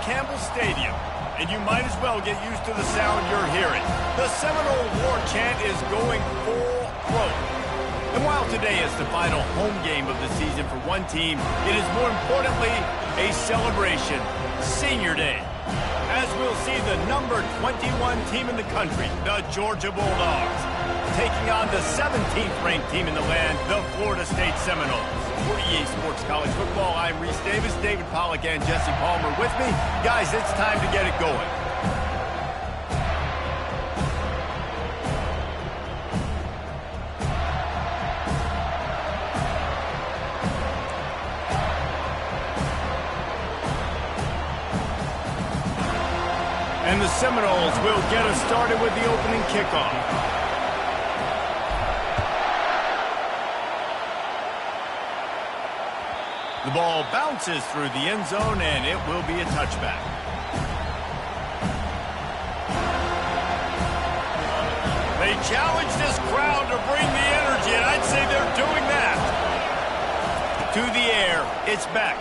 Campbell Stadium, and you might as well get used to the sound you're hearing. The Seminole War chant is going full throat. And while today is the final home game of the season for one team, it is more importantly a celebration, Senior Day. As we'll see the number 21 team in the country, the Georgia Bulldogs, taking on the 17th ranked team in the land, the Florida State Seminoles. For EA Sports College Football, I'm Reese Davis, David Pollack and Jesse Palmer with me. Guys, it's time to get it going. And the Seminoles will get us started with the opening kickoff. The ball bounces through the end zone, and it will be a touchback. They challenge this crowd to bring the energy, and I'd say they're doing that. To the air, it's back.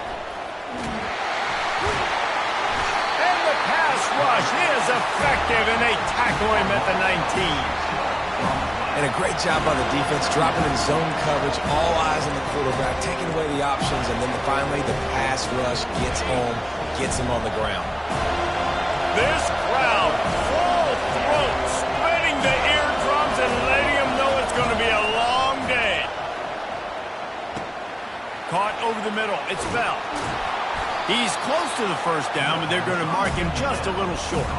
And the pass rush is effective, and they tackle him at the 19. And a great job by the defense, dropping in zone coverage, all eyes on the quarterback, taking away the options, and then finally the pass rush gets home, gets him on the ground. This crowd, full throat, splitting the eardrums and letting them know it's going to be a long day. Caught over the middle, it's Bell. He's close to the first down, but they're going to mark him just a little short.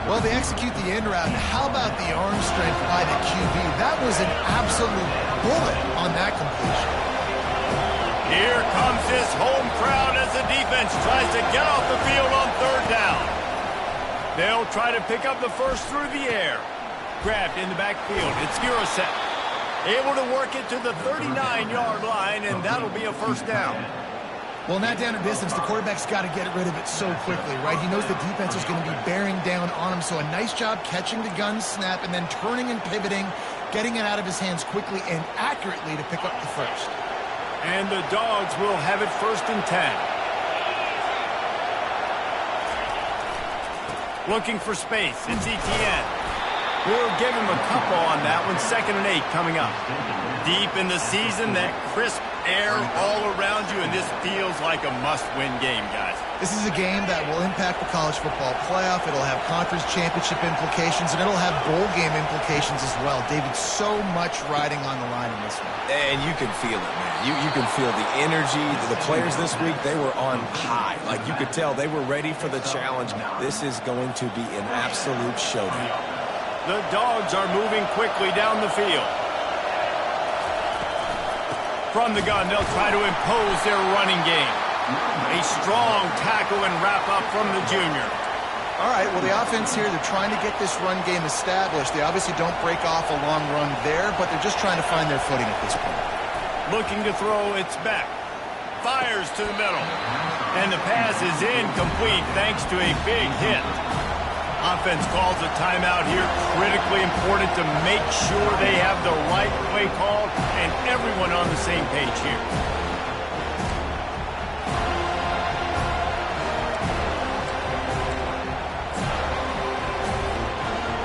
Well, they execute the end route. How about the arm strength by the QB? That was an absolute bullet on that completion. Here comes this home crowd as the defense tries to get off the field on third down. They'll try to pick up the first through the air. Grabbed in the backfield. It's Gurusek. Able to work it to the 39-yard line, and that'll be a first down. Well, in that down and distance, the quarterback's got to get rid of it so quickly, right? He knows the defense is going to be bearing down on him, so a nice job catching the gun snap and then turning and pivoting, getting it out of his hands quickly and accurately to pick up the first. And the Dogs will have it 1st and 10. Looking for space, it's Etienne. We'll give him a couple on that one, 2nd and 8 coming up. Deep in the season, that crisp air all around you, and this feels like a must-win game, guys. This is a game that will impact the college football playoff. It'll have conference championship implications, and it'll have bowl game implications as well. David, so much riding on the line in this one. And you can feel it, man. You can feel the energy. The players this week, they were on high. Like, you could tell they were ready for the challenge. This is going to be an absolute showdown. The Dogs are moving quickly down the field. From the gun, they'll try to impose their running game. A strong tackle and wrap-up from the junior. All right, well, the offense here, they're trying to get this run game established. They obviously don't break off a long run there, but they're just trying to find their footing at this point. Looking to throw, it's back. Fires to the middle. And the pass is incomplete thanks to a big hit. Offense calls a timeout here. Critically important to make sure they have the right play called and everyone on the same page here.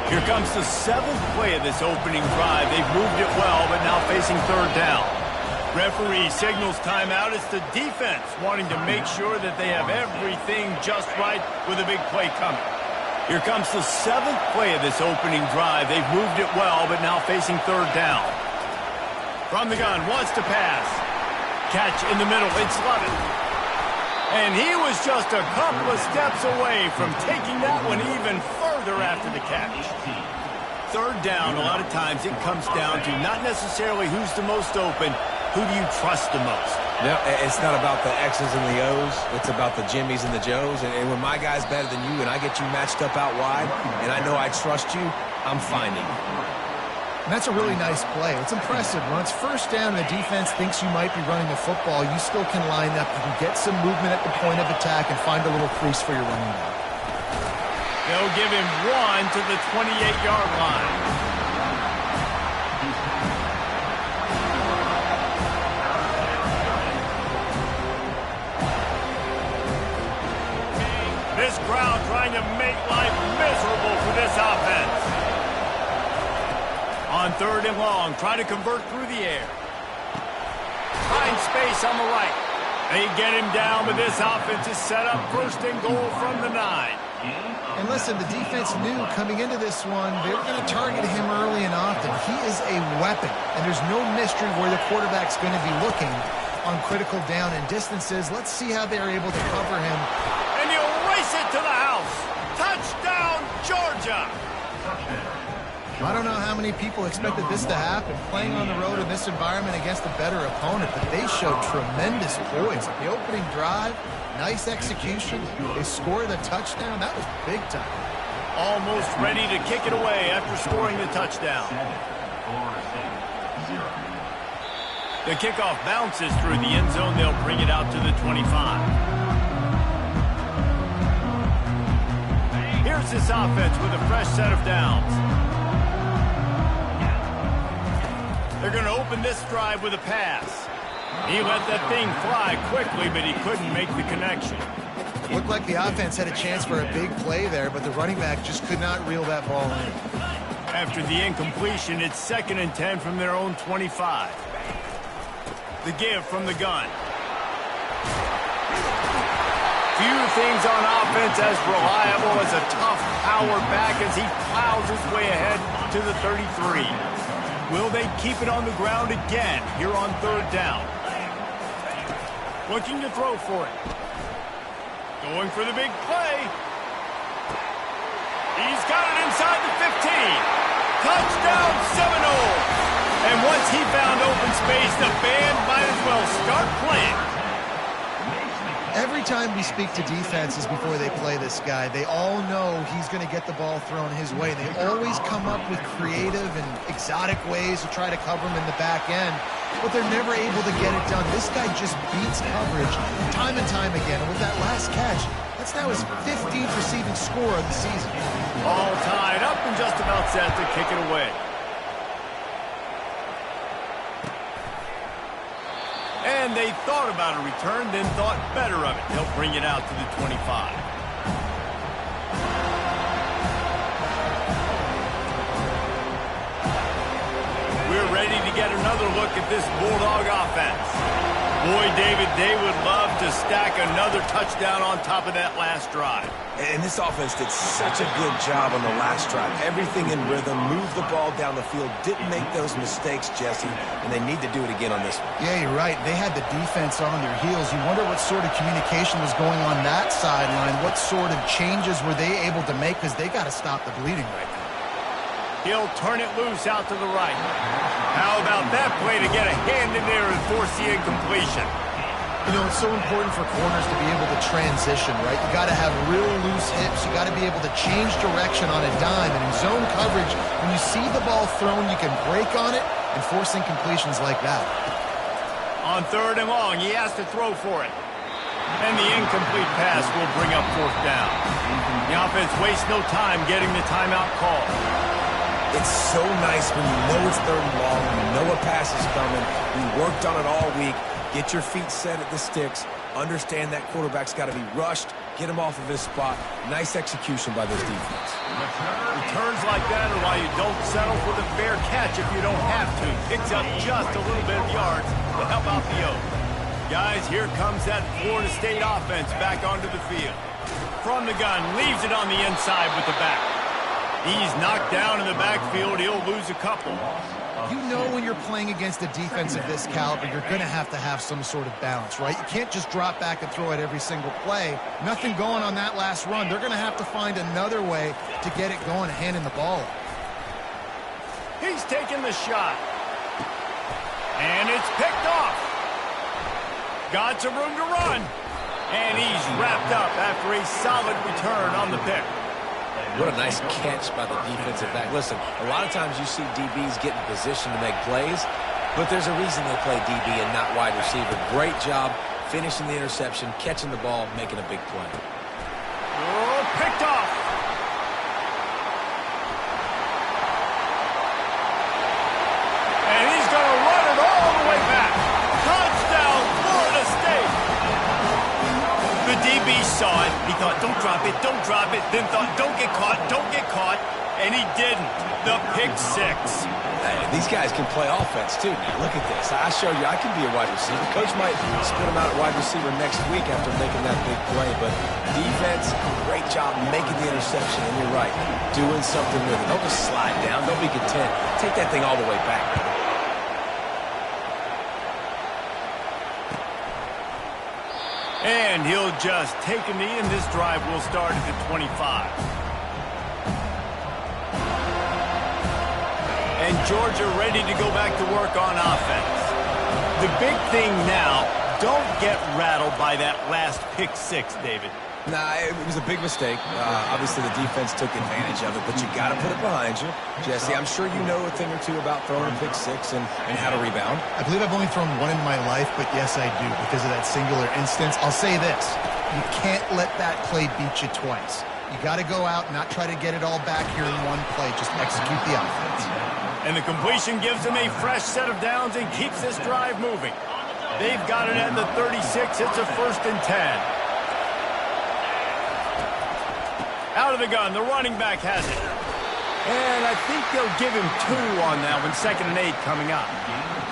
Here comes the 7th play of this opening drive. They've moved it well, but now facing third down. Referee signals timeout. It's the defense wanting to make sure that they have everything just right with a big play coming. Here comes the 7th play of this opening drive. They've moved it well, but now facing third down. From the gun, wants to pass. Catch in the middle, it's Lovett. And he was just a couple of steps away from taking that one even further after the catch. Third down, a lot of times it comes down to not necessarily who's the most open, who do you trust the most? No, it's not about the X's and the O's. It's about the Jimmies and the Joes. And when my guy's better than you and I get you matched up out wide and I know I trust you, I'm finding you. And that's a really nice play. It's impressive. When it's first down and the defense thinks you might be running the football, you still can line up. You can get some movement at the point of attack and find a little crease for your running back. They'll give him 1 to the 28-yard line. This crowd trying to make life miserable for this offense. On 3rd and long, trying to convert through the air. Find space on the right. They get him down, but this offense is set up 1st and goal from the 9. And listen, the defense knew coming into this one, they were going to target him early and often. He is a weapon, and there's no mystery where the quarterback's going to be looking on critical down and distances. Let's see how they're able to cover him. And he'll race it to the house. Touchdown, Georgia! I don't know how many people expected this to happen, playing on the road in this environment against a better opponent, but they showed tremendous poise. The opening drive, nice execution. They scored a touchdown. That was big time. Almost ready to kick it away after scoring the touchdown. The kickoff bounces through the end zone. They'll bring it out to the 25. Here's this offense with a fresh set of downs. They're going to open this drive with a pass. He let that thing fly quickly, but he couldn't make the connection. It looked like the offense had a chance for a big play there, but the running back just could not reel that ball in. After the incompletion, it's 2nd and 10 from their own 25. The give from the gun. Few things on offense as reliable as a tough power back as he plows his way ahead to the 33. Will they keep it on the ground again here on 3rd down? Looking to throw for it. Going for the big play. He's got it inside the 15. Touchdown Seminoles. And once he found open space, the band might as well start playing. Every time we speak to defenses before they play this guy, they all know he's going to get the ball thrown his way. They always come up with creative and exotic ways to try to cover him in the back end, but they're never able to get it done. This guy just beats coverage time and time again. And with that last catch, that's now his 15th receiving score of the season. All tied up and just about set to kick it away. And they thought about a return, then thought better of it. They'll bring it out to the 25. We're ready to get another look at this Bulldog offense. Boy, David, they would love to stack another touchdown on top of that last drive. And this offense did such a good job on the last drive. Everything in rhythm, moved the ball down the field, didn't make those mistakes, Jesse, and they need to do it again on this one. Yeah, you're right. They had the defense on their heels. You wonder what sort of communication was going on that sideline. What sort of changes were they able to make, because they got to stop the bleeding right now. He'll turn it loose out to the right. How about that play to get a hand in there and force the incompletion? You know, it's so important for corners to be able to transition, right? You got to have real loose hips. You got to be able to change direction on a dime. And in zone coverage, when you see the ball thrown, you can break on it and force incompletions like that. On 3rd and long, he has to throw for it. And the incomplete pass will bring up 4th down. The offense wastes no time getting the timeout call. It's so nice when you know it's 3rd and long, you know a pass is coming. We worked on it all week. Get your feet set at the sticks. Understand that quarterback's got to be rushed. Get him off of his spot. Nice execution by this defense. Returns like that are why you don't settle for the fair catch if you don't have to. Picks up just a little bit of yards to help out the Oaks. Guys, here comes that Florida State offense back onto the field. From the gun, leaves it on the inside with the back. He's knocked down in the backfield. He'll lose a couple. You know when you're playing against a defense of this caliber, you're going to have some sort of balance, right? You can't just drop back and throw it every single play. Nothing going on that last run. They're going to have to find another way to get it going, handing the ball. He's taking the shot. And it's picked off. Got some room to run. And he's wrapped up after a solid return on the pick. What a nice catch by the defensive back. Listen, a lot of times you see DBs get in position to make plays, but there's a reason they play DB and not wide receiver. Great job finishing the interception, catching the ball, making a big play. Oh, picked off. And he's going to run it all the way back. Touchdown, Florida State. The DB saw it. He thought, don't drop it, don't drop it. Then thought, don't get caught, don't get caught. And he didn't. The pick six. Hey, these guys can play offense, too. Now, look at this. I showed you I can be a wide receiver. Coach might split him out at wide receiver next week after making that big play. But defense, great job making the interception. And you're right, doing something with it. Don't just slide down. Don't be content. Take that thing all the way back. And he'll just take a knee, and this drive will start at the 25. And Georgia ready to go back to work on offense. The big thing now, don't get rattled by that last pick six, David. Nah, it was a big mistake. Obviously, the defense took advantage of it, but you got to put it behind you. Jesse, I'm sure you know a thing or two about throwing a pick six and how to rebound. I believe I've only thrown one in my life, but yes, I do, because of that singular instance. I'll say this. You can't let that play beat you twice. You got to go out, not try to get it all back here in one play. Just execute the offense. And the completion gives them a fresh set of downs and keeps this drive moving. They've got it at the 36. It's a 1st and 10. Out of the gun, the running back has it. And I think they'll give him 2 on that one, 2nd and 8 coming up.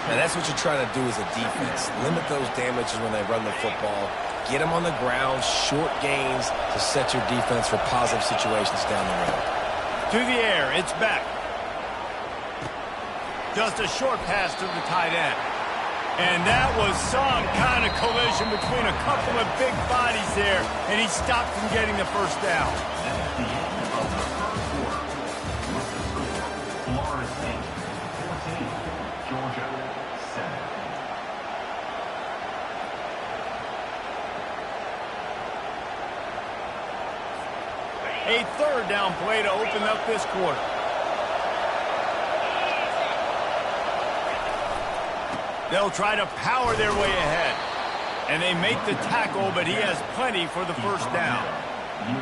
Now, that's what you're trying to do as a defense. Limit those damages when they run the football. Get them on the ground, short gains to set your defense for positive situations down the road. To the air, it's back. Just a short pass to the tight end. And that was some kind of collision between a couple of big bodies there, and he stopped from getting the first down. A 3rd down play to open up this quarter. They'll try to power their way ahead. And they make the tackle, but he has plenty for the first down.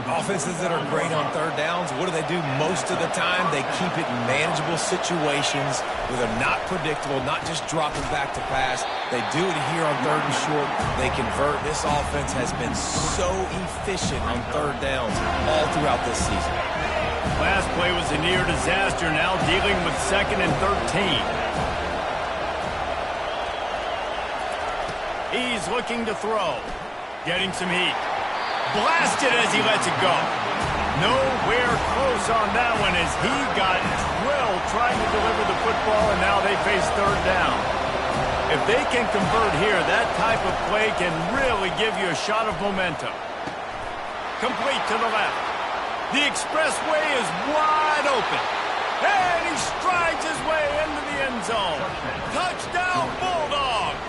Offenses that are great on 3rd downs, what do? Most of the time, they keep it in manageable situations where they're not predictable, not just dropping back to pass. They do it here on 3rd and short. They convert. This offense has been so efficient on 3rd downs all throughout this season. Last play was a near disaster, now dealing with 2nd and 13. He's looking to throw. Getting some heat. Blasted as he lets it go. Nowhere close on that one as he got drilled trying to deliver the football, and now they face 3rd down. If they can convert here, that type of play can really give you a shot of momentum. Complete to the left. The expressway is wide open. And he strides his way into the end zone. Touchdown, Bulldogs!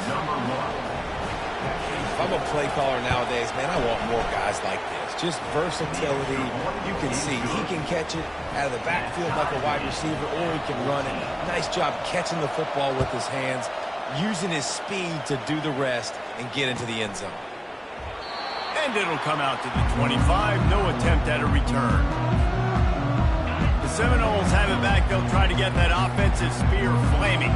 If I'm a play caller nowadays, man, I want more guys like this. Just versatility. You can see he can catch it out of the backfield like a wide receiver, or he can run it. Nice job catching the football with his hands, using his speed to do the rest and get into the end zone. And it'll come out to the 25. No attempt at a return. The Seminoles have it back. They'll try to get that offensive spear flaming.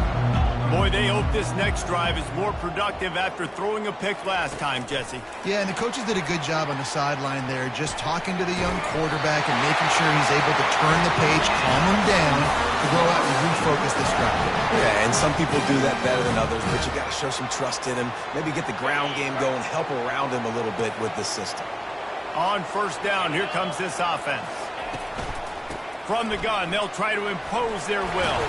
Boy, they hope this next drive is more productive after throwing a pick last time, Jesse. Yeah, and the coaches did a good job on the sideline there, just talking to the young quarterback and making sure he's able to turn the page, calm him down, to go out and refocus this drive. Yeah, and some people do that better than others, but you got to show some trust in him. Maybe get the ground game going, help around him a little bit with this system. On 1st down, here comes this offense. From the gun, they'll try to impose their will.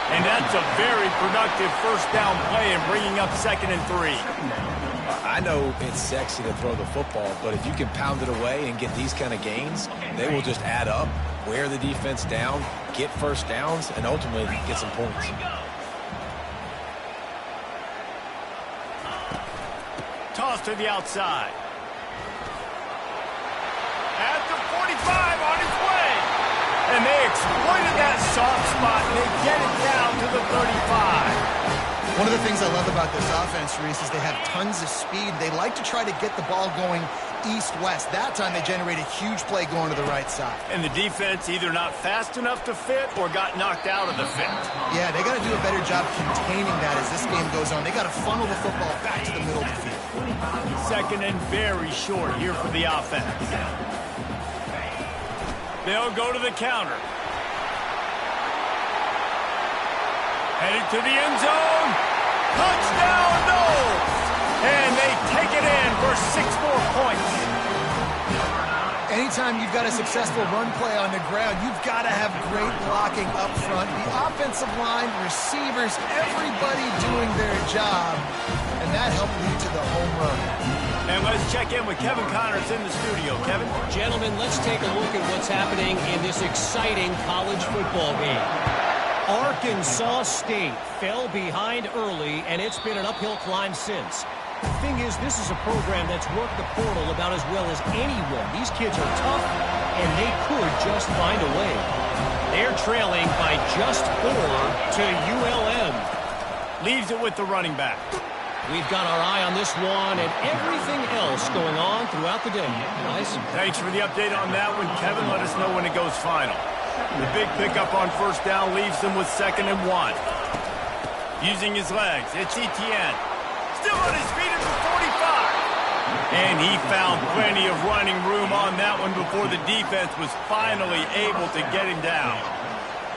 And that's a very productive 1st down play and bringing up 2nd and 3. I know it's sexy to throw the football, but if you can pound it away and get these kind of gains, they will just add up, wear the defense down, get 1st downs, and ultimately get some points. Toss to the outside. At the 45 on his way. And they exploited that soft spot, and they get it down to the 35. One of the things I love about this offense, Reese, is they have tons of speed. They like to try to get the ball going east-west. That time they generate a huge play going to the right side. And the defense either not fast enough to fit or got knocked out of the fit. Yeah, they got to do a better job containing that as this game goes on. They got to funnel the football back to the middle of the field. Second and very short here for the offense. They'll go to the counter. Headed to the end zone. Touchdown, Knowles! And they take it in for 6 more points. Anytime you've got a successful run play on the ground, you've got to have great blocking up front. The offensive line, receivers, everybody doing their job. And that helped lead to the home run. And let's check in with Kevin Connors in the studio. Kevin? Gentlemen, let's take a look at what's happening in this exciting college football game. Arkansas State fell behind early, and it's been an uphill climb since. The thing is, this is a program that's worked the portal about as well as anyone. These kids are tough, and they could just find a way. They're trailing by just 4 to ULM. Leaves it with the running back. We've got our eye on this one and everything else going on throughout the day. Nice. Thanks for the update on that one, Kevin. Let us know when it goes final. The big pickup on first down leaves them with 2nd and 1. Using his legs, it's Etienne. Still on his feet at the 45. And he found plenty of running room on that one before the defense was finally able to get him down.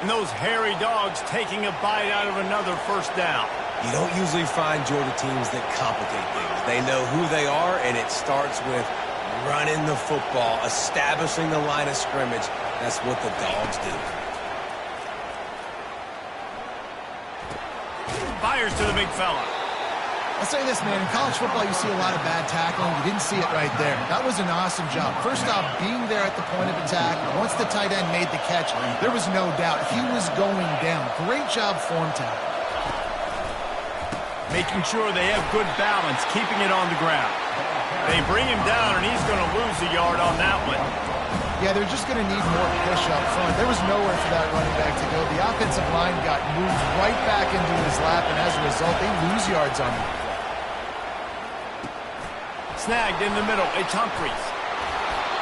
And those hairy dogs taking a bite out of another first down. You don't usually find Georgia teams that complicate things. They know who they are, and it starts with running the football, establishing the line of scrimmage. That's what the dogs do. Fires to the big fella. I'll say this, man. In college football, you see a lot of bad tackling. You didn't see it right there. That was an awesome job. First off, being there at the point of attack. Once the tight end made the catch, there was no doubt he was going down. Great job form tackle. Making sure they have good balance, keeping it on the ground. They bring him down, and he's going to lose a yard on that one. Yeah, they're just going to need more push up front. There was nowhere for that running back to go. The offensive line got moved right back into his lap, and as a result, they lose yards on him. Snagged in the middle. It's Humphries.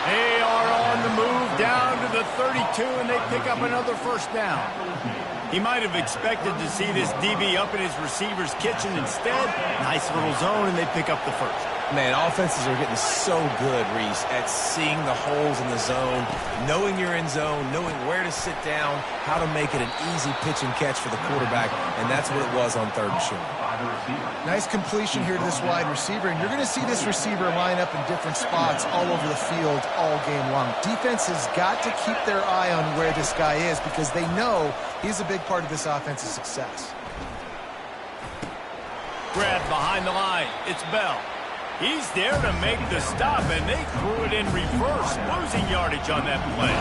They are on the move down to the 32, and they pick up another first down. He might have expected to see this DB up in his receiver's kitchen. Instead, nice little zone, and they pick up the first. Man, offenses are getting so good, Reese, at seeing the holes in the zone, knowing you're in zone, knowing where to sit down, how to make it an easy pitch and catch for the quarterback, and that's what it was on 3rd and short. Nice completion here to this wide receiver, and you're going to see this receiver line up in different spots all over the field all game long. Defense has got to keep their eye on where this guy is because they know he's a big part of this offense's success. Grabbed behind the line. It's Bell. He's there to make the stop, and they threw it in reverse, losing yardage on that play.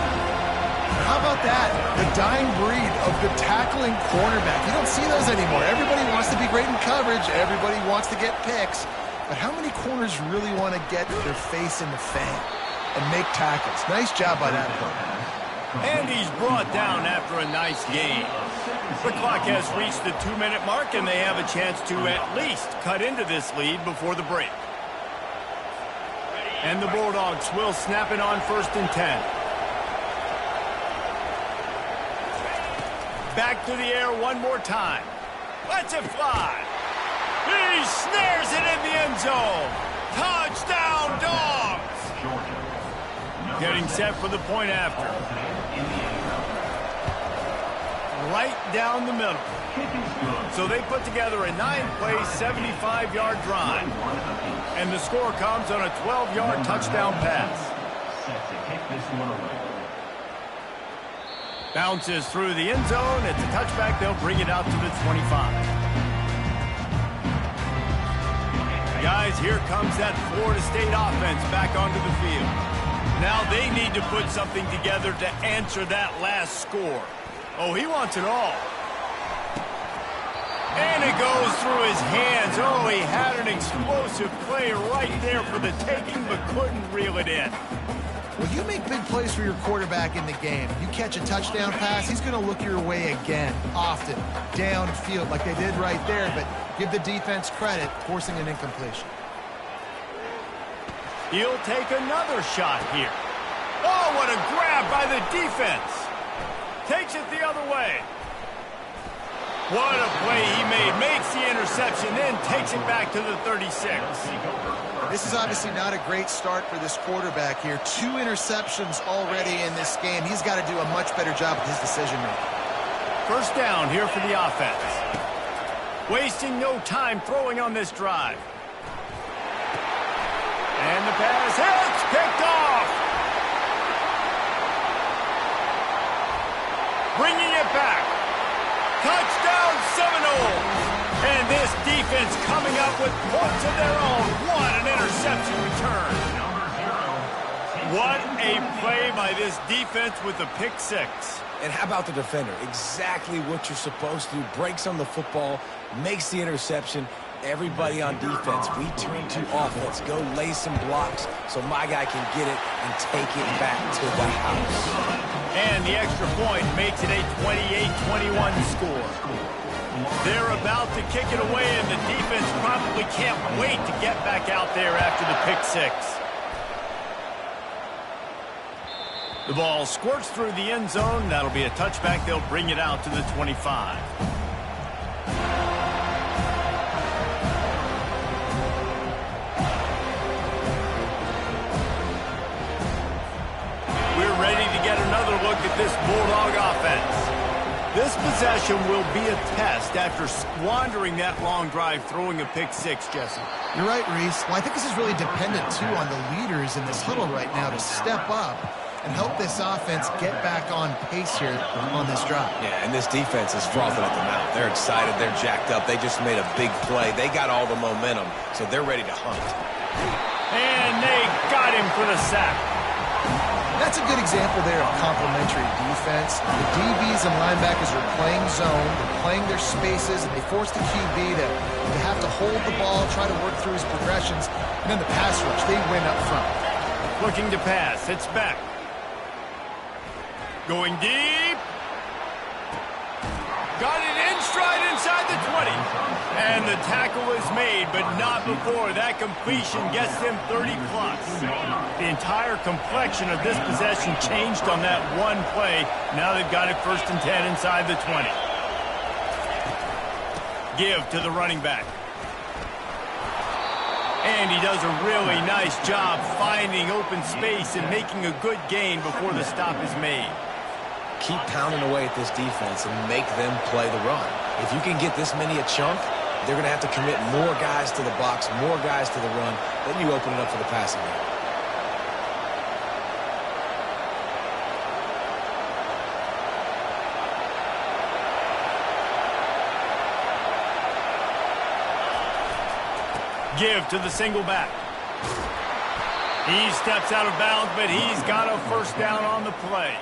How about that? The dying breed of the tackling cornerback. You don't see those anymore. Everybody wants to be great in coverage. Everybody wants to get picks. But how many corners really want to get their face in the fan and make tackles? Nice job by that corner. And he's brought down after a nice game. The clock has reached the 2-minute mark, and they have a chance to at least cut into this lead before the break. And the Bulldogs will snap it on 1st and 10. Back to the air one more time. Lets it fly. He snares it in the end zone. Touchdown, Dogs! Getting set for the point after. Right down the middle. So they put together a 9-play, 75-yard drive. And the score comes on a 12-yard touchdown pass. Bounces through the end zone. It's a touchback. They'll bring it out to the 25. Guys, here comes that Florida State offense back onto the field. Now they need to put something together to answer that last score. Oh, he wants it all. And it goes through his hands. Oh, he had an explosive play right there for the taking, but couldn't reel it in. When you make big plays for your quarterback in the game, you catch a touchdown pass, he's going to look your way again, often, downfield, like they did right there, but give the defense credit, forcing an incompletion. He'll take another shot here. Oh, what a grab by the defense. Takes it the other way. What a play he made. Makes the interception, then takes it back to the 36. This is obviously not a great start for this quarterback here. 2 interceptions already in this game. He's got to do a much better job with his decision-making. First down here for the offense. Wasting no time throwing on this drive. And the pass hits, picked off. Bringing it back. Touchdown Seminoles. And this defense coming up with points of their own. What an interception return. What a play by this defense with the pick 6. And how about the defender? Exactly what you're supposed to do. Breaks on the football, makes the interception. Everybody on defense, we turn to offense. Go lay some blocks so my guy can get it and take it back to the house. And the extra point makes it a 28-21 score. They're about to kick it away, and the defense probably can't wait to get back out there after the pick 6. The ball squirts through the end zone. That'll be a touchback. They'll bring it out to the 25. We're ready to get another look at this Bulldog offense. This possession will be a test after squandering that long drive throwing a pick 6, Jesse. You're right, Reese. Well, I think this is really dependent, too, on the leaders in this huddle right now to step up and help this offense get back on pace here on this drive. Yeah, and this defense is frothing at the mouth. They're excited. They're jacked up. They just made a big play. They got all the momentum, so they're ready to hunt. And they got him for the sack. That's a good example there of complementary defense. The DBs and linebackers are playing zone, they're playing their spaces, and they force the QB to have to hold the ball, try to work through his progressions, and then the pass rush, they win up front. Looking to pass, it's back. Going deep. Got it in stride inside the 20. And the tackle is made, but not before that completion gets them 30-plus. The entire complexion of this possession changed on that one play. Now they've got it 1st and 10 inside the 20. Give to the running back. And he does a really nice job finding open space and making a good gain before the stop is made. Keep pounding away at this defense and make them play the run. If you can get this many a chunk, they're going to have to commit more guys to the box, more guys to the run. Then you open it up for the passing game. Give to the single back. He steps out of bounds, but he's got a 1st down on the play.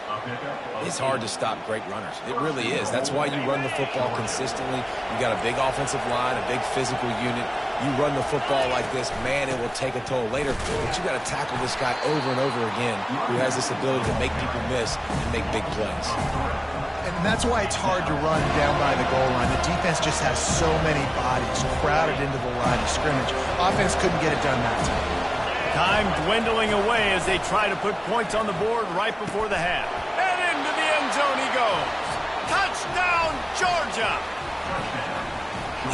It's hard to stop great runners. It really is. That's why you run the football consistently. You got a big offensive line, a big physical unit. You run the football like this, man, it will take a toll later. But you got to tackle this guy over and over again who has this ability to make people miss and make big plays. And that's why it's hard to run down by the goal line. The defense just has so many bodies crowded into the line of scrimmage. Offense couldn't get it done that time. Time dwindling away as they try to put points on the board right before the half. And into the end zone he goes. Touchdown, Georgia!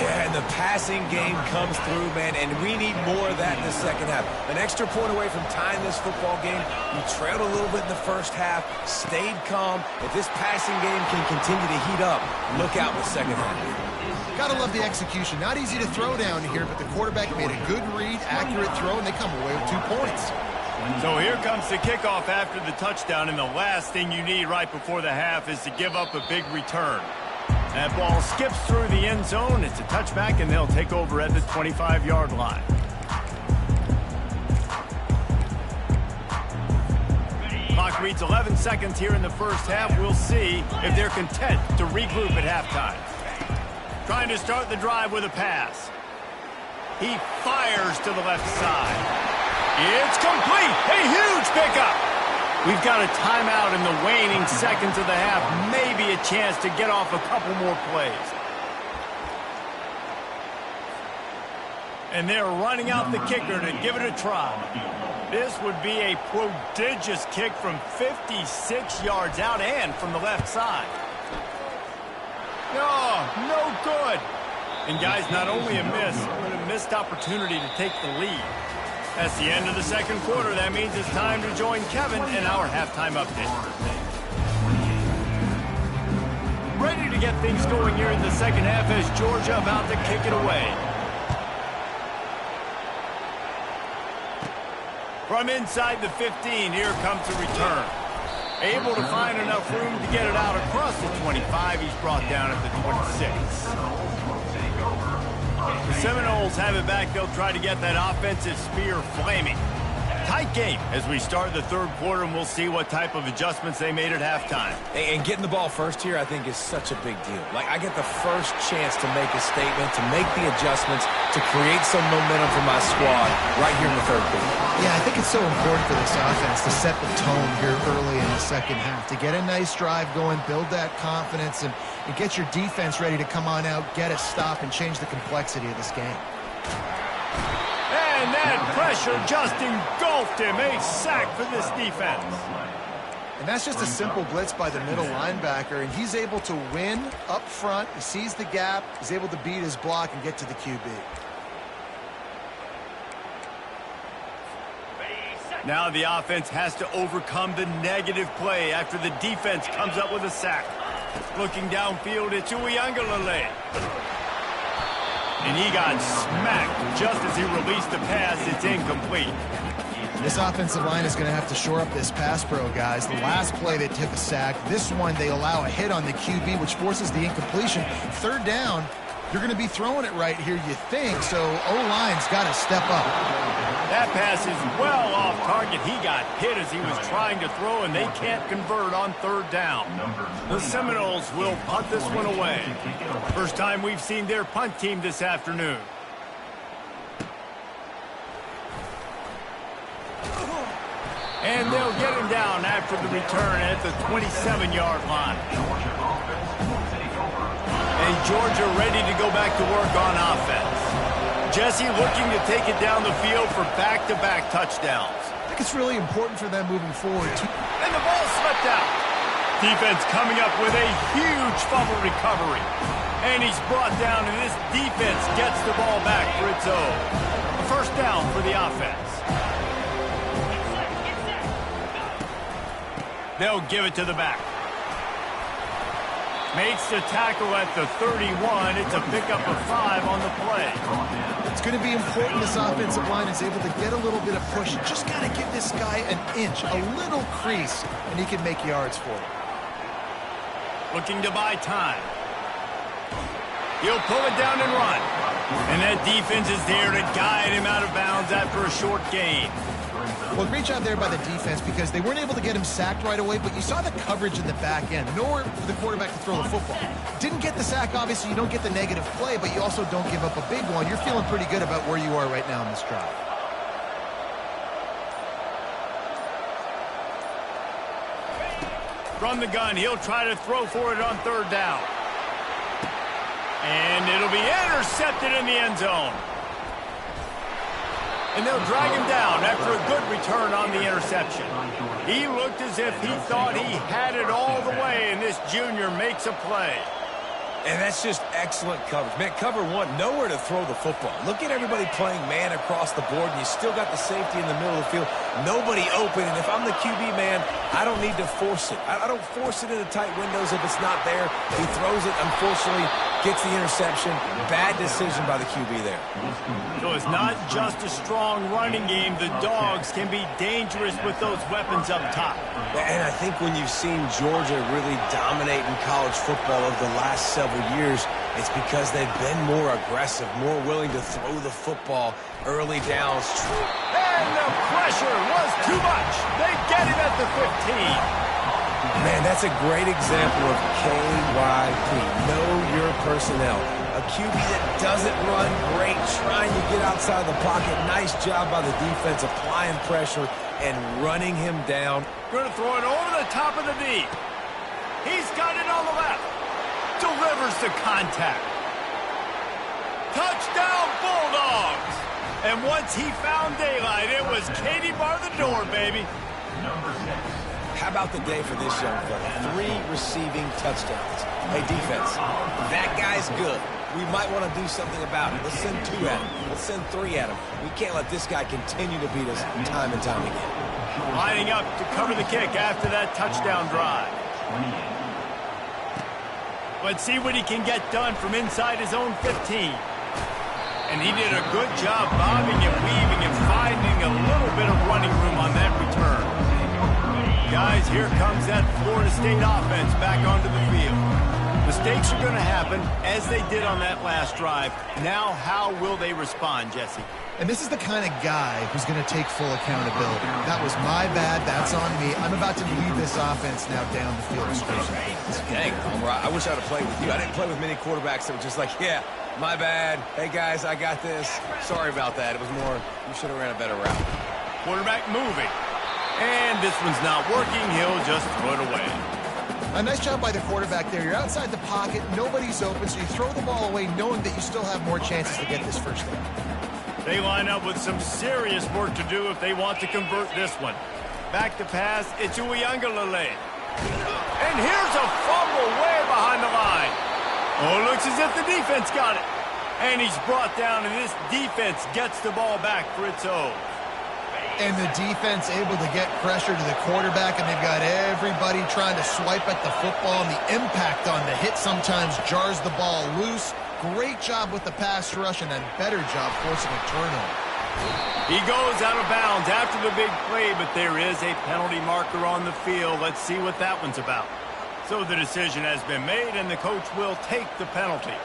Yeah, and the passing game comes through, man, and we need more of that in the second half. An extra point away from tying this football game. You trailed a little bit in the first half, stayed calm. If this passing game can continue to heat up, look out in the second half. Gotta love the execution. Not easy to throw down here, but the quarterback made a good read, accurate throw, and they come away with 2 points. So here comes the kickoff after the touchdown, and the last thing you need right before the half is to give up a big return. That ball skips through the end zone. It's a touchback, and they'll take over at the 25-yard line. Clock reads 11 seconds here in the first half. We'll see if they're content to regroup at halftime. Trying to start the drive with a pass. He fires to the left side. It's complete. A huge pickup. We've got a timeout in the waning seconds of the half. Maybe a chance to get off a couple more plays. And they're running out the kicker to give it a try. This would be a prodigious kick from 56 yards out and from the left side. Oh, no good. And guys, not only a miss, but a missed opportunity to take the lead. That's the end of the second quarter. That means it's time to join Kevin in our halftime update. Ready to get things going here in the second half as Georgia about to kick it away. From inside the 15, here comes the return. Able to find enough room to get it out across the 25. He's brought down at the 26. The Seminoles have it back. They'll try to get that offensive spear flaming. Tight game as we start the third quarter, and we'll see what type of adjustments they made at halftime. And getting the ball first here, I think, is such a big deal. Like, I get the first chance to make a statement, to make the adjustments, to create some momentum for my squad right here in the third quarter. Yeah, I think it's so important for this offense to set the tone here early in the second half, to get a nice drive going, build that confidence, and get your defense ready to come on out, get a stop, and change the complexity of this game. And that pressure just engulfed him. A sack for this defense. And that's just a simple blitz by the middle linebacker, and he's able to win up front. He sees the gap. He's able to beat his block and get to the QB. Now the offense has to overcome the negative play after the defense comes up with a sack. Looking downfield, it's Uiagalelei. And he got smacked just as he released the pass. It's incomplete. This offensive line is going to have to shore up this pass pro, guys. The last play they took a sack. This one they allow a hit on the QB, which forces the incompletion. Third down, you're going to be throwing it right here, you think. So O-line's got to step up. That pass is well off target. He got hit as he was trying to throw, and they can't convert on third down. The Seminoles will punt this one away. First time we've seen their punt team this afternoon. And they'll get him down after the return at the 27-yard line. And Georgia ready to go back to work on offense. Jesse looking to take it down the field for back-to-back touchdowns. I think it's really important for them moving forward. And the ball slipped out. Defense coming up with a huge fumble recovery. And he's brought down, and this defense gets the ball back for its own. A first down for the offense. They'll give it to the back. Makes the tackle at the 31. It's a pickup of 5 on the play. It's going to be important this offensive line is able to get a little bit of push. You just got to give this guy an inch, a little crease, and he can make yards for it. Looking to buy time. He'll pull it down and run. And that defense is there to guide him out of bounds after a short gain. Well, great job there by the defense because they weren't able to get him sacked right away, but you saw the coverage in the back end. Nowhere for the quarterback to throw the football. Didn't get the sack, obviously. You don't get the negative play, but you also don't give up a big one. You're feeling pretty good about where you are right now in this drive. From the gun, he'll try to throw for it on third down. And it'll be intercepted in the end zone. And they'll drag him down after a good return on the interception. He looked as if he thought he had it all the way, and this junior makes a play. And that's just excellent coverage. Man, cover one, nowhere to throw the football. Look at everybody playing man across the board, and you still got the safety in the middle of the field. Nobody open, and if I'm the QB, man, I don't need to force it. I don't force it into tight windows if it's not there. He throws it, unfortunately, gets the interception. Bad decision by the QB there. So it's not just a strong running game. The Dogs can be dangerous with those weapons up top. And I think when you've seen Georgia really dominate in college football over the last several years, it's because they've been more aggressive, more willing to throw the football early downs. And the pressure was too much. They get him at the 15. Man, that's a great example of KYP. Know your personnel. A QB that doesn't run great, trying to get outside the pocket. Nice job by the defense applying pressure and running him down. Going to throw it over the top of the knee. He's got it on the left. Delivers the contact. Touchdown, Bulldogs. And once he found daylight, it was Katie bar the door, baby. How about the day for this young fella? 3 receiving touchdowns. Hey, defense, that guy's good. We might want to do something about it. Let's send 2 at him. Let's send 3 at him. We can't let this guy continue to beat us time and time again. Lining up to cover the kick after that touchdown drive. Let's see what he can get done from inside his own 15. And he did a good job bobbing and weaving and finding a little bit of running room on that return. Guys, here comes that Florida State offense back onto the field. Mistakes are going to happen, as they did on that last drive. Now, how will they respond, Jesse? And this is the kind of guy who's going to take full accountability. That was my bad. That's on me. I'm about to lead this offense now down the field. Dang, I wish I would have played with you. I didn't play with many quarterbacks that were just like, yeah, my bad. Hey, guys, I got this. Sorry about that. It was more, you should have ran a better route. Quarterback moving. And this one's not working. He'll just throw it away. A nice job by the quarterback there. You're outside the pocket. Nobody's open, so you throw the ball away knowing that you still have more chances to get this first down. They line up with some serious work to do if they want to convert this one. Back to pass. It's Uiagalelei. And here's a fumble way behind the line. Oh, looks as if the defense got it. And he's brought down, and this defense gets the ball back for its own. And the defense able to get pressure to the quarterback, and they've got everybody trying to swipe at the football, and the impact on the hit sometimes jars the ball loose. Great job with the pass rush, and a better job forcing a turnover. He goes out of bounds after the big play, but there is a penalty marker on the field. Let's see what that one's about. So the decision has been made, and the coach will take the penalty.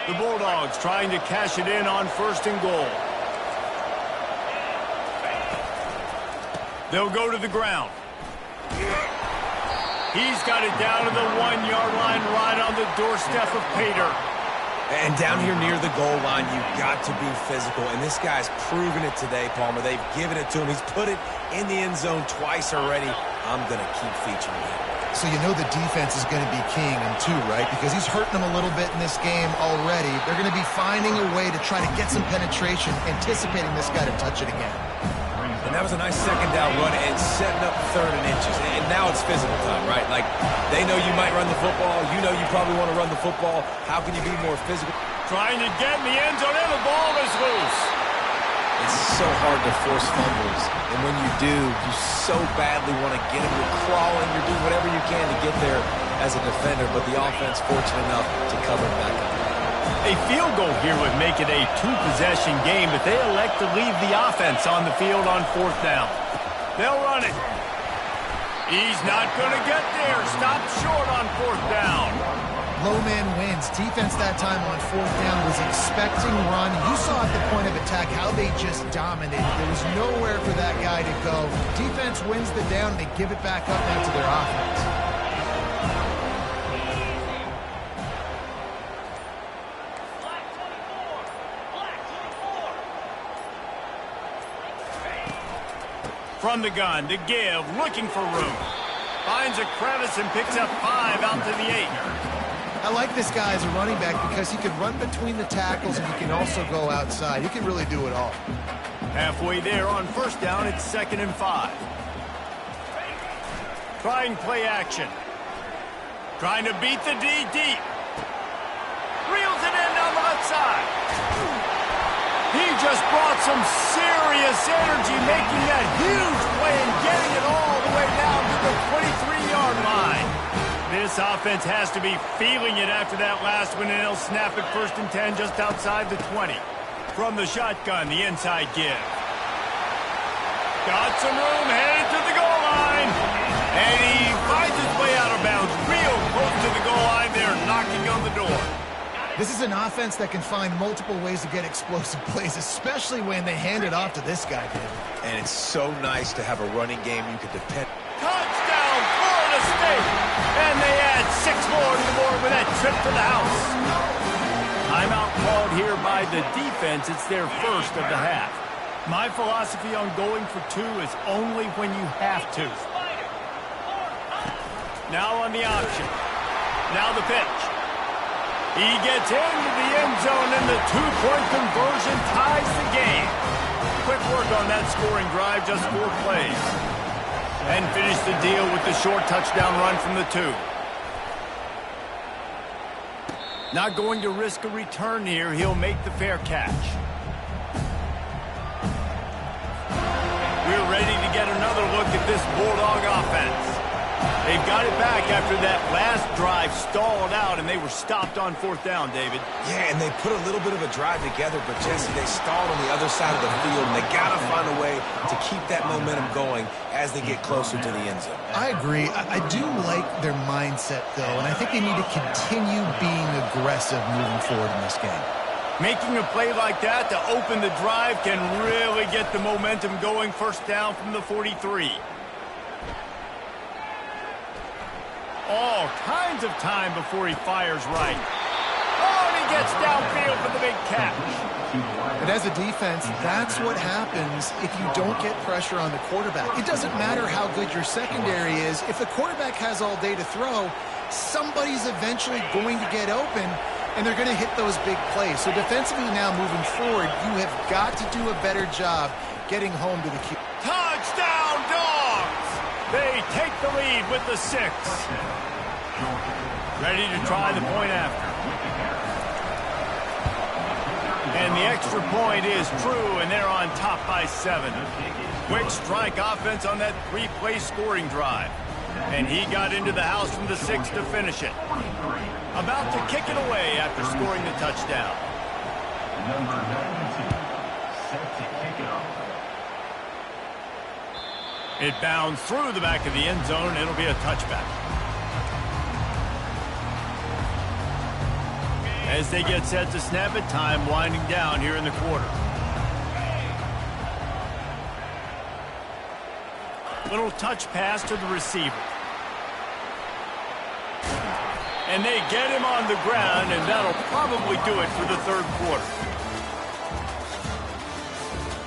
The Bulldogs trying to cash it in on 1st and goal. They'll go to the ground. He's got it down to the 1-yard line right on the doorstep of Pater. And down here near the goal line, you've got to be physical. And this guy's proven it today, Palmer. They've given it to him. He's put it in the end zone twice already. I'm going to keep featuring him. So you know the defense is going to be keying him too, right? Because he's hurting them a little bit in this game already. They're going to be finding a way to try to get some penetration, anticipating this guy to touch it again. And that was a nice 2nd down run and setting up 3rd and inches. And now it's physical time, right? Like, they know you might run the football. You know you probably want to run the football. How can you be more physical? Trying to get in the end zone, and the ball is loose. It's so hard to force fumbles. And when you do, you so badly want to get them. You're crawling. You're doing whatever you can to get there as a defender. But the offense fortunate enough to cover it back up. A field goal here would make it a 2-possession game, but they elect to leave the offense on the field on 4th down. They'll run it. He's not going to get there. Stop short on 4th down. Low man wins. Defense that time on 4th down was expecting run. You saw at the point of attack how they just dominated. There was nowhere for that guy to go. Defense wins the down, and they give it back up now to their offense. From the gun to give, looking for room. Finds a crevice and picks up 5 out to the 8. I like this guy as a running back because he can run between the tackles and he can also go outside. He can really do it all. Halfway there on 1st down, it's 2nd and 5. Trying play action. Trying to beat the D deep. Reels it in down the left side. He just brought some serious energy, making that huge play and getting it all the way down to the 23-yard line. This offense has to be feeling it after that last one, and they'll snap it 1st and 10 just outside the 20. From the shotgun, the inside give. Got some room, headed to the goal line. And he finds his way out of bounds real close to the goal line there, knocking on the door. This is an offense that can find multiple ways to get explosive plays, especially when they hand it off to this guy, David. And it's so nice to have a running game you can depend. Touchdown, Florida State! And they add 6 more to the board with that trip to the house. Timeout called here by the defense. It's their 1st of the half. My philosophy on going for 2 is only when you have to. Now on the option. Now the pitch. He gets into the end zone, and the 2-point conversion ties the game. quick work on that scoring drive, just 4 plays. And finished the deal with the short touchdown run from the 2. Not going to risk a return here. He'll make the fair catch. We're ready to get another look at this Bulldog offense. They've got it back after that last drive stalled out, and they were stopped on 4th down, David. Yeah, and they put a little bit of a drive together, but Jesse, they stalled on the other side of the field, and they got to find a way to keep that momentum going as they get closer to the end zone. I agree. I do like their mindset, though, and I think they need to continue being aggressive moving forward in this game. Making a play like that to open the drive can really get the momentum going. 1st down from the 43. All kinds of time before he fires right. Oh, and he gets downfield for the big catch. But as a defense, that's what happens if you don't get pressure on the quarterback. It doesn't matter how good your secondary is. If the quarterback has all day to throw, somebody's eventually going to get open, and they're going to hit those big plays. So defensively now moving forward, you have got to do a better job getting home to the QB. Touchdown, Dogs! They take the lead with the 6. Ready to try the point after. And the extra point is true, and they're on top by 7. Quick strike offense on that 3-play scoring drive. And he got into the house from the 6 to finish it. About to kick it away after scoring the touchdown. Number 92, set to kick it off. It bounds through the back of the end zone. It'll be a touchback. As they get set to snap it, time winding down here in the quarter. Little touch pass to the receiver. And they get him on the ground, and that'll probably do it for the 3rd quarter.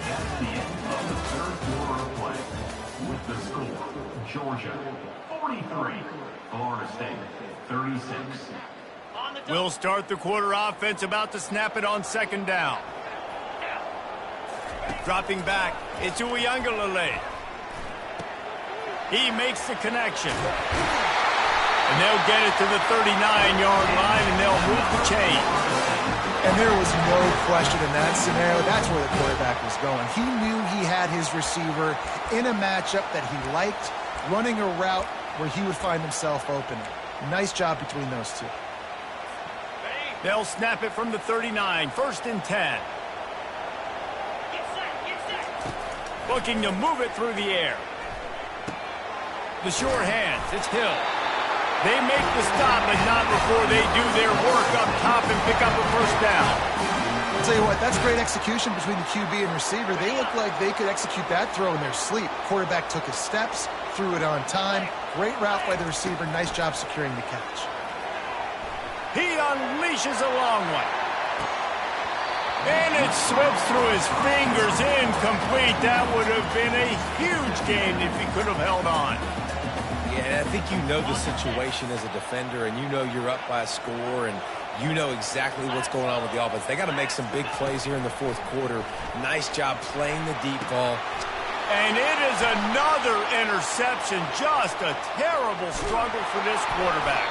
That's the end of the 3rd quarter of play. With the score, Georgia 43, Florida State 36. We'll start the quarter offense, about to snap it on 2nd down. Dropping back, it's Uiagalelei. He makes the connection. And they'll get it to the 39-yard line, and they'll move the chain. And there was no question in that scenario. That's where the quarterback was going. He knew he had his receiver in a matchup that he liked, running a route where he would find himself open. Nice job between those two. They'll snap it from the 39, 1st and 10. Looking to move it through the air. The sure hands, it's Hill. They make the stop, but not before they do their work up top and pick up a 1st down. I'll tell you what, that's great execution between the QB and receiver. They look like they could execute that throw in their sleep. Quarterback took his steps, threw it on time. Great route by the receiver. Nice job securing the catch. He unleashes a long one. And it slips through his fingers, incomplete. That would have been a huge game if he could have held on. Yeah, I think you know the situation as a defender, and you know you're up by a score, and you know exactly what's going on with the offense. They got to make some big plays here in the 4th quarter. Nice job playing the deep ball. And it is another interception. Just a terrible struggle for this quarterback.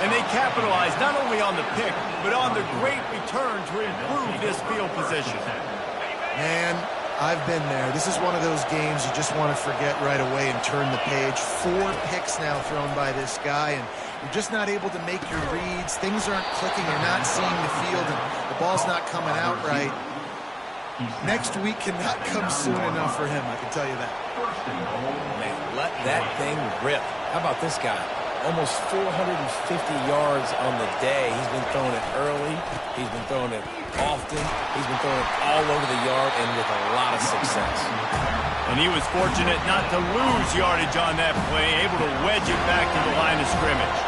And they capitalize not only on the pick, but on the great return to improve this field position. Man, I've been there. This is one of those games you just want to forget right away and turn the page. 4 picks now thrown by this guy, and you're just not able to make your reads. Things aren't clicking. You're not seeing the field, and the ball's not coming out right. Next week cannot come soon enough for him, I can tell you that. Man, let that thing rip. How about this guy? Almost 450 yards on the day. He's been throwing it early. He's been throwing it often. He's been throwing it all over the yard and with a lot of success. And he was fortunate not to lose yardage on that play, able to wedge it back to the line of scrimmage.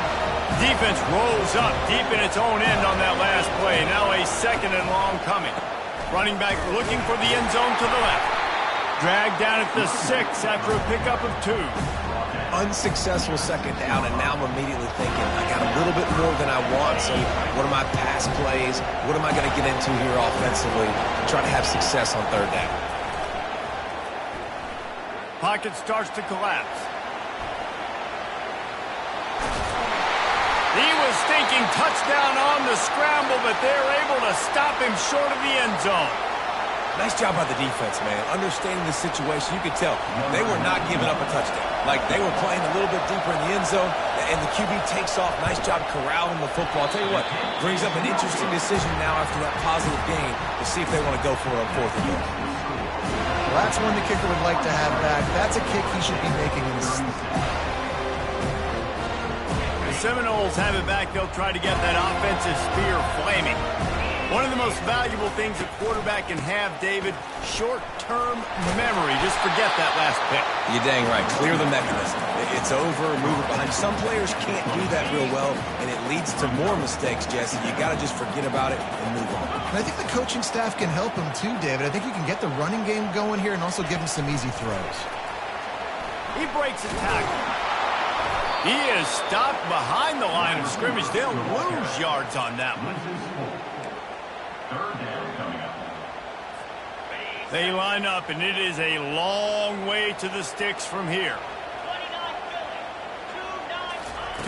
Defense rolls up deep in its own end on that last play. Now a 2nd and long coming. Running back looking for the end zone to the left. Dragged down at the 6 after a pickup of 2. Unsuccessful 2nd down, and now I'm immediately thinking, I got a little bit more than I want, so what are my pass plays? What am I going to get into here offensively to try to have success on 3rd down? pocket starts to collapse. He was thinking touchdown on the scramble, but they're able to stop him short of the end zone. Nice job by the defense, man. Understanding the situation, you could tell they were not giving up a touchdown. Like, they were playing a little bit deeper in the end zone, and the QB takes off. Nice job corralling the football. I'll tell you what, brings up an interesting decision now after that positive gain to see if they want to go for it on 4th and goal. Well, that's one the kicker would like to have back. That's a kick he should be making in his sleep. The Seminoles have it back. They'll try to get that offensive spear flaming. One of the most valuable things a quarterback can have, David, short-term memory. Just forget that last pick. You're dang right. Clear the mechanism. It's over, move it behind. Some players can't do that real well, and it leads to more mistakes, Jesse. You got to just forget about it and move on. And I think the coaching staff can help him too, David. I think you can get the running game going here and also give him some easy throws. He breaks a tackle. He is stopped behind the line of scrimmage. They'll lose yards on that one. They line up, and it is a long way to the sticks from here.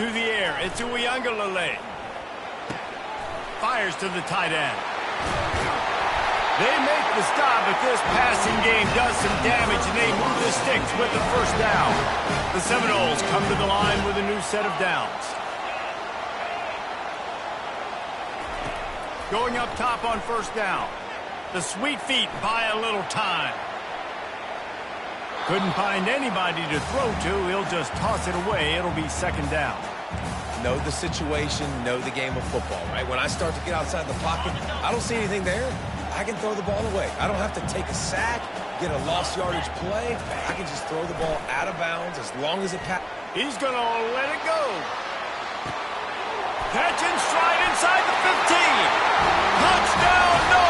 To the air, it's Uiagalelei. Fires to the tight end. They make the stop, but this passing game does some damage, and they move the sticks with the first down. The Seminoles come to the line with a new set of downs. Going up top on first down. The sweet feet buy a little time. Couldn't find anybody to throw to. He'll just toss it away. It'll be second down. Know the situation, know the game of football, right? When I start to get outside the pocket, I don't see anything there. I can throw the ball away. I don't have to take a sack, get a lost yardage play. I can just throw the ball out of bounds as long as it passes. He's going to let it go. Catch and stride inside the 15. Touchdown, no!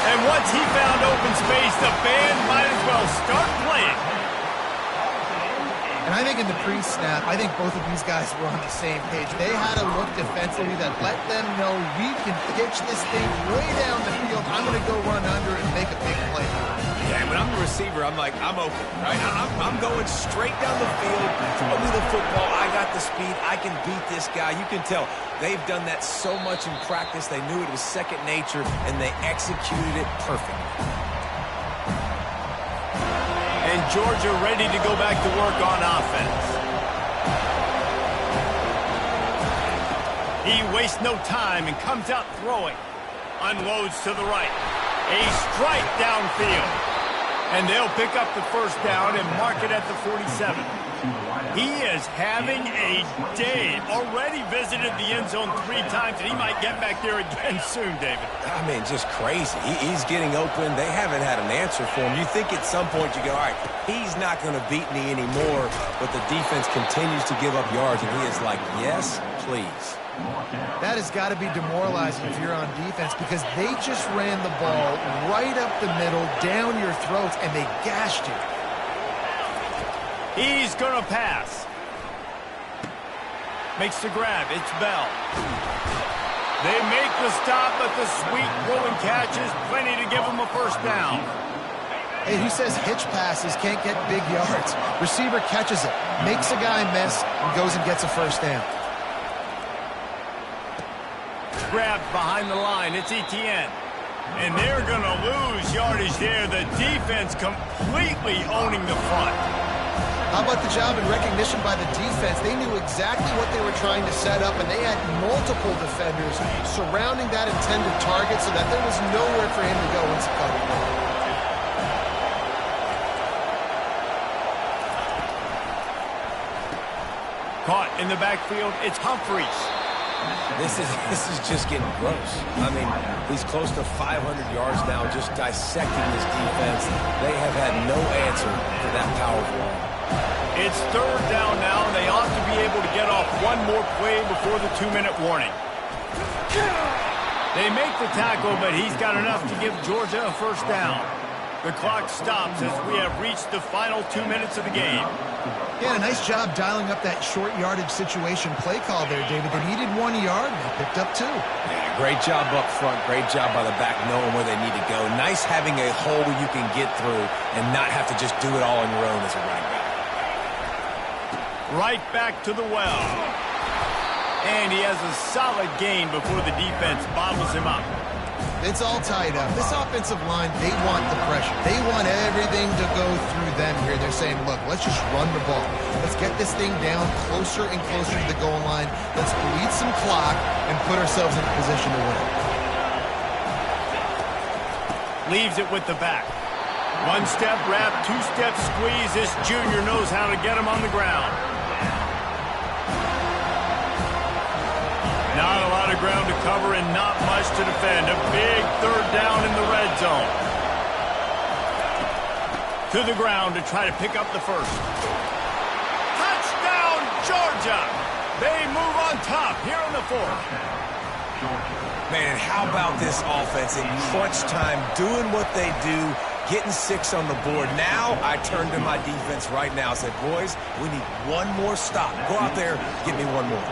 And once he found open space, the band might as well start playing. And I think in the pre-snap, I think both of these guys were on the same page. They had a look defensively that let them know we can pitch this thing way down the field. I'm going to go run under and make a big play. Yeah, when I'm the receiver, I'm like, I'm open, right? I'm going straight down the field. Throw me the football. I got the speed. I can beat this guy. You can tell they've done that so much in practice. They knew it was second nature, and they executed it perfectly. And Georgia ready to go back to work on offense. He wastes no time and comes out throwing. Unloads to the right. A strike downfield. And they'll pick up the first down and mark it at the 47. He is having a day. Already visited the end zone 3 times, and he might get back there again soon, David. I mean, just crazy. He's getting open. They haven't had an answer for him. You think at some point you go, all right, he's not going to beat me anymore, but the defense continues to give up yards, and he is like, yes, please. That has got to be demoralizing if you're on defense because they just ran the ball right up the middle, down your throats, and they gashed you. He's going to pass. Makes the grab. It's Bell. They make the stop, but the sweet throw and catch is plenty to give them a first down. Hey, who says hitch passes can't get big yards? Receiver catches it, makes a guy miss, and goes and gets a first down. Grabbed behind the line. It's Etienne. And they're going to lose yardage there. The defense completely owning the front. How about the job and recognition by the defense? They knew exactly what they were trying to set up, and they had multiple defenders surrounding that intended target so that there was nowhere for him to go once he caught the ball. Caught in the backfield. It's Humphreys. This is just getting gross. I mean, he's close to 500 yards now, just dissecting this defense. They have had no answer for that powerful arm. It's third down now, and they ought to be able to get off one more play before the 2-minute warning. They make the tackle, but he's got enough to give Georgia a first down. The clock stops as we have reached the final 2 minutes of the game. Yeah, a nice job dialing up that short yardage situation play call there, David. They needed 1 yard, and they picked up 2. Yeah, great job up front. Great job by the back knowing where they need to go. Nice having a hole you can get through and not have to just do it all on your own as a running back. Right back to the well. And he has a solid gain before the defense bottles him up. It's all tied up. This offensive line, they want the pressure. They want everything to go through them here. They're saying, look, let's just run the ball. Let's get this thing down closer and closer to the goal line. Let's bleed some clock and put ourselves in a position to win. Leaves it with the back. 1-step wrap, 2-step squeeze. This junior knows how to get him on the ground. Not a lot of ground to cover and not much to defend. A big third down in the red zone. To the ground to try to pick up the first. Touchdown, Georgia! They move on top here in the fourth. Man, how about this offense in crunch time, doing what they do, getting 6 on the board. Now I turn to my defense right now and said, boys, we need one more stop. Go out there, give me one more.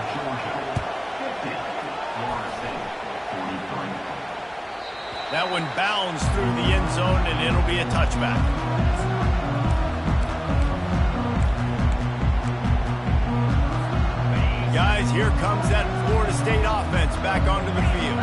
That one bounds through the end zone, and it'll be a touchback. Guys, here comes that Florida State offense back onto the field.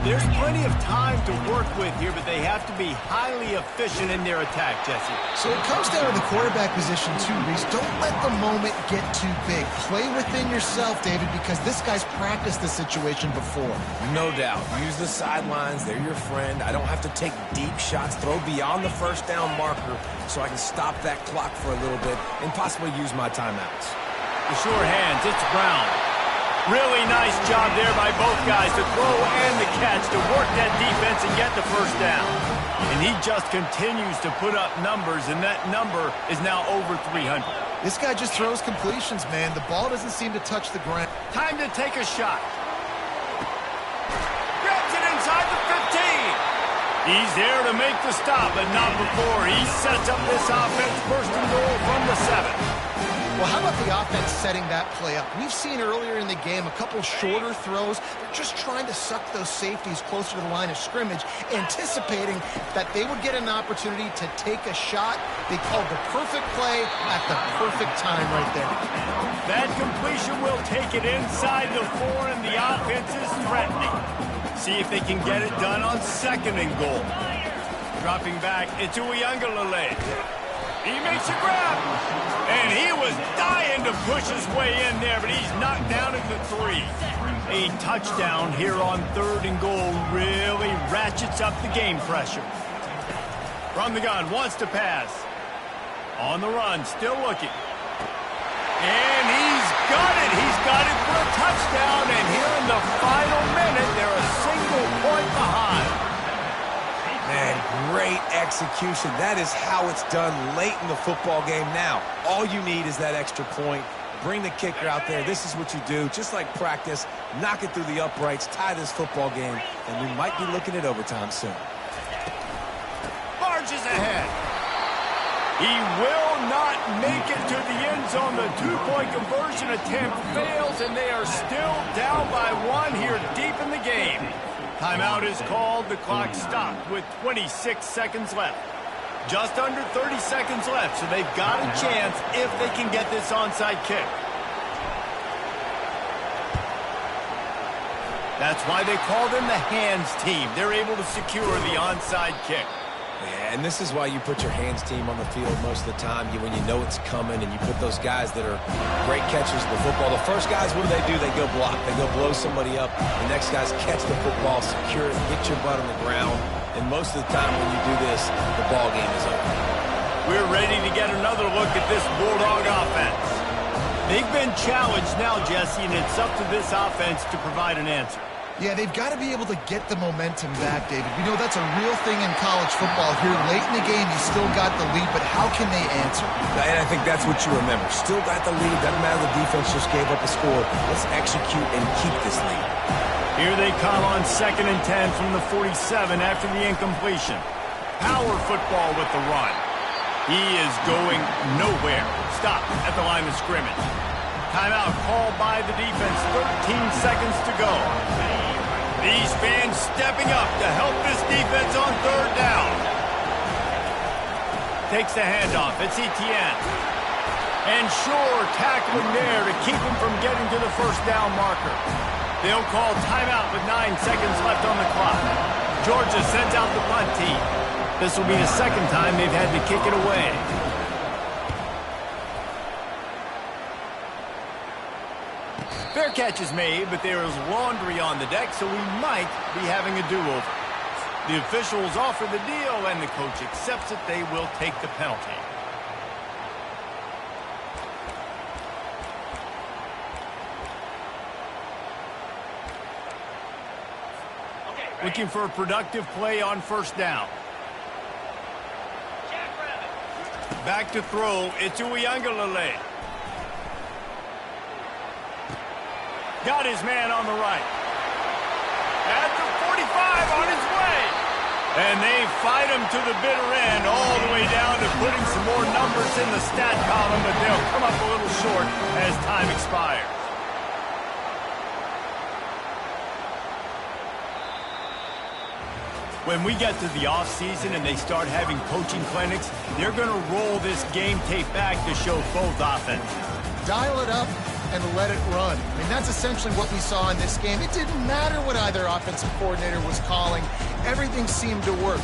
There's plenty of time to work with here, but they have to be highly efficient in their attack, Jesse. So it comes down to the quarterback position too, Reese. Don't let the moment get too big. Play within yourself, David, because this guy's practiced the situation before. No doubt. Use the sidelines. They're your friend. I don't have to take deep shots, throw beyond the first down marker so I can stop that clock for a little bit and possibly use my timeouts. The sure hands, it's Brown. Really nice job there by both guys to throw and the catch to work that defense and get the first down. And he just continues to put up numbers, and that number is now over 300. This guy just throws completions, man. The ball doesn't seem to touch the ground. Time to take a shot. Grabs it inside the 15. He's there to make the stop, but not before. He sets up this offense first and goal from the 7. Well, how about the offense setting that play up? We've seen earlier in the game a couple shorter throws. They're just trying to suck those safeties closer to the line of scrimmage, anticipating that they would get an opportunity to take a shot. They called the perfect play at the perfect time right there. That completion will take it inside the 4, and the offense is threatening. See if they can get it done on 2nd and goal. Dropping back, it's Uiagalelei. He makes a grab, and he was dying to push his way in there, but he's knocked down at the 3. A touchdown here on 3rd and goal really ratchets up the game pressure. From the gun, wants to pass. On the run, still looking. And he's got it. He's got it for a touchdown, and here in the final minute, they're a single point behind. Man, great execution. That is how it's done late in the football game now. All you need is that extra point. Bring the kicker out there. This is what you do. Just like practice, knock it through the uprights, tie this football game, and we might be looking at overtime soon. Barges ahead. He will not make it to the end zone. The 2-point conversion attempt fails, and they are still down by 1 here deep in the game. Timeout is called. The clock stopped with 26 seconds left. Just under 30 seconds left, so they've got a chance if they can get this onside kick. That's why they call them the hands team. They're able to secure the onside kick. Yeah, and this is why you put your hands team on the field most of the time when you know it's coming, and you put those guys that are great catchers of the football. The first guys, what do? They go block. They go blow somebody up. The next guys catch the football, secure it, get your butt on the ground. And most of the time when you do this, the ball game is over. We're ready to get another look at this Bulldog offense. They've been challenged now, Jesse, and it's up to this offense to provide an answer. Yeah, they've got to be able to get the momentum back, David. We know that's a real thing in college football. Here late in the game, you still got the lead, but how can they answer? And I think that's what you remember. Still got the lead. Doesn't matter the defense just gave up a score. Let's execute and keep this lead. Here they come on 2nd and 10 from the 47 after the incompletion. Power football with the run. He is going nowhere. Stop at the line of scrimmage. Timeout called by the defense. 13 seconds to go. These fans stepping up to help this defense on third down. Takes the handoff. It's Etienne. And sure, tackling there to keep him from getting to the first down marker. They'll call timeout with 9 seconds left on the clock. Georgia sends out the punt team. This will be the second time they've had to kick it away. Fair catch is made, but there is laundry on the deck, so we might be having a do-over. The officials offer the deal, and the coach accepts it. They will take the penalty. Looking for a productive play on first down. Back to throw. It's Uiagalelei. Got his man on the right. At the 45 on his way. And they fight him to the bitter end, all the way down to putting some more numbers in the stat column, but they'll come up a little short as time expires. When we get to the offseason and they start having coaching clinics, they're going to roll this game tape back to show both offenses. Dial it up and let it run. I mean, that's essentially what we saw in this game. It didn't matter what either offensive coordinator was calling. Everything seemed to work.